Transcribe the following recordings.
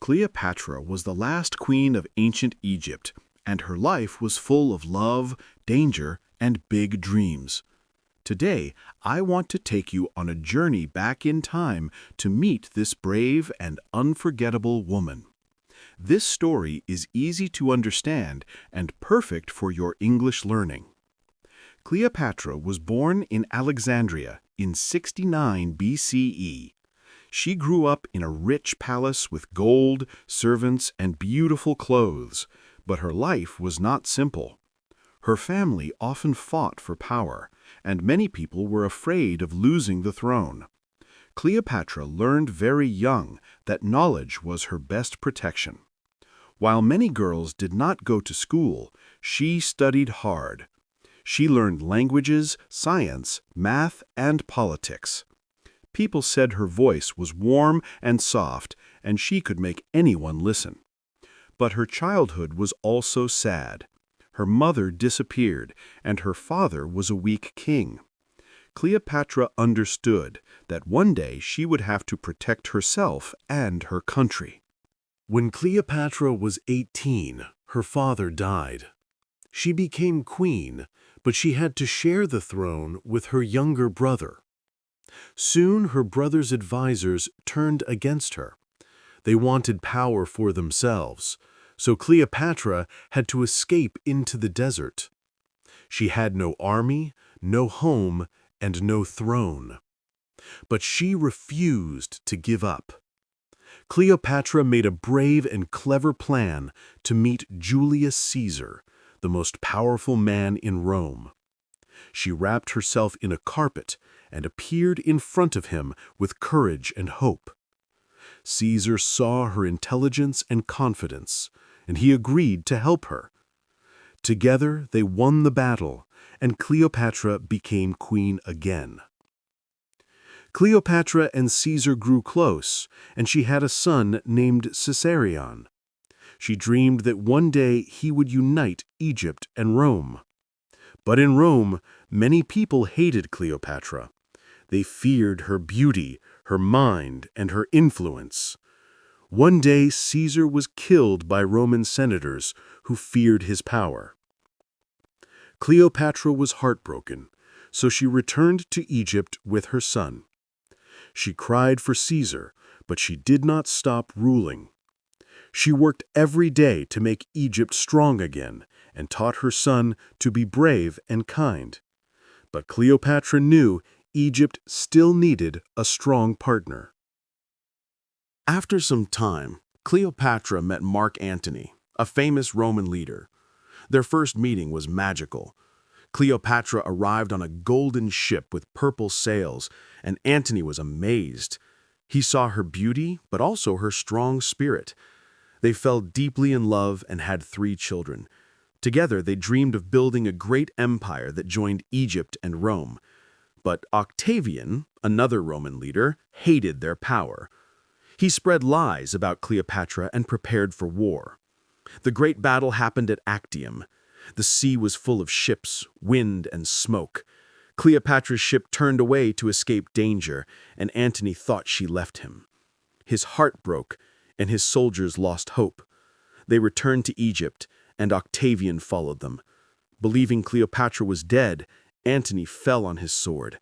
Cleopatra was the last queen of ancient Egypt, and her life was full of love, danger, and big dreams. Today, I want to take you on a journey back in time to meet this brave and unforgettable woman. This story is easy to understand and perfect for your English learning. Cleopatra was born in Alexandria in 69 BCE. She grew up in a rich palace with gold, servants, and beautiful clothes, but her life was not simple. Her family often fought for power, and many people were afraid of losing the throne. Cleopatra learned very young that knowledge was her best protection. While many girls did not go to school, she studied hard. She learned languages, science, math, and politics. People said her voice was warm and soft, and she could make anyone listen. But her childhood was also sad. Her mother disappeared, and her father was a weak king. Cleopatra understood that one day she would have to protect herself and her country. When Cleopatra was 18, her father died. She became queen, but she had to share the throne with her younger brother. Soon her brother's advisors turned against her. They wanted power for themselves, so Cleopatra had to escape into the desert. She had no army, no home, and no throne. But she refused to give up. Cleopatra made a brave and clever plan to meet Julius Caesar, the most powerful man in Rome. She wrapped herself in a carpet and appeared in front of him with courage and hope. Caesar saw her intelligence and confidence, and he agreed to help her. Together they won the battle, and Cleopatra became queen again. Cleopatra and Caesar grew close, and she had a son named Caesarion. She dreamed that one day he would unite Egypt and Rome. But in Rome, many people hated Cleopatra. They feared her beauty, her mind, and her influence. One day, Caesar was killed by Roman senators who feared his power. Cleopatra was heartbroken, so she returned to Egypt with her son. She cried for Caesar, but she did not stop ruling. She worked every day to make Egypt strong again and taught her son to be brave and kind. But Cleopatra knew Egypt still needed a strong partner. After some time, Cleopatra met Mark Antony, a famous Roman leader. Their first meeting was magical. Cleopatra arrived on a golden ship with purple sails, and Antony was amazed. He saw her beauty, but also her strong spirit. They fell deeply in love and had 3 children. Together, they dreamed of building a great empire that joined Egypt and Rome. But Octavian, another Roman leader, hated their power. He spread lies about Cleopatra and prepared for war. The great battle happened at Actium. The sea was full of ships, wind, and smoke. Cleopatra's ship turned away to escape danger, and Antony thought she left him. His heart broke, and his soldiers lost hope. They returned to Egypt, and Octavian followed them. Believing Cleopatra was dead, Antony fell on his sword.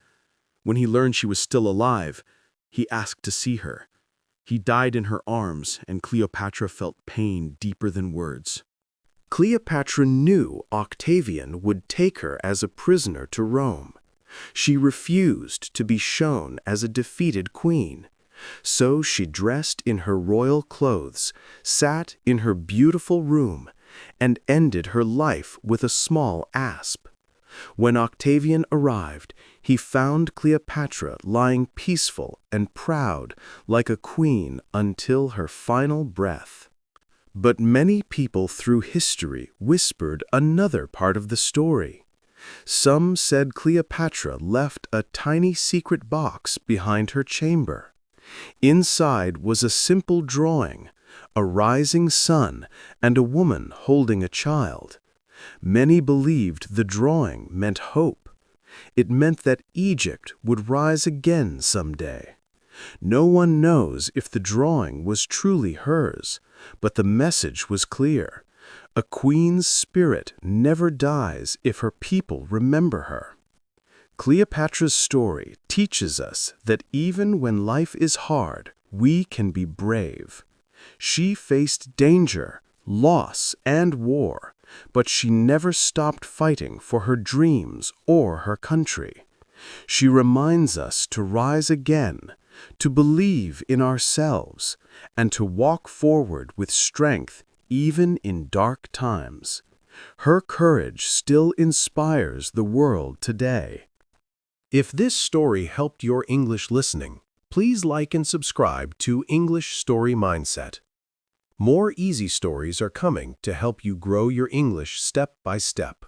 When he learned she was still alive, he asked to see her. He died in her arms, and Cleopatra felt pain deeper than words. Cleopatra knew Octavian would take her as a prisoner to Rome. She refused to be shown as a defeated queen. So she dressed in her royal clothes, sat in her beautiful room, and ended her life with a small asp. When Octavian arrived, he found Cleopatra lying peaceful and proud like a queen until her final breath. But many people through history whispered another part of the story. Some said Cleopatra left a tiny secret box behind her chamber. Inside was a simple drawing, a rising sun, and a woman holding a child. Many believed the drawing meant hope. It meant that Egypt would rise again someday. No one knows if the drawing was truly hers, but the message was clear. A queen's spirit never dies if her people remember her. Cleopatra's story teaches us that even when life is hard, we can be brave. She faced danger, loss, and war, but she never stopped fighting for her dreams or her country. She reminds us to rise again, to believe in ourselves, and to walk forward with strength even in dark times. Her courage still inspires the world today. If this story helped your English listening, please like and subscribe to English Story Mindset. More easy stories are coming to help you grow your English step by step.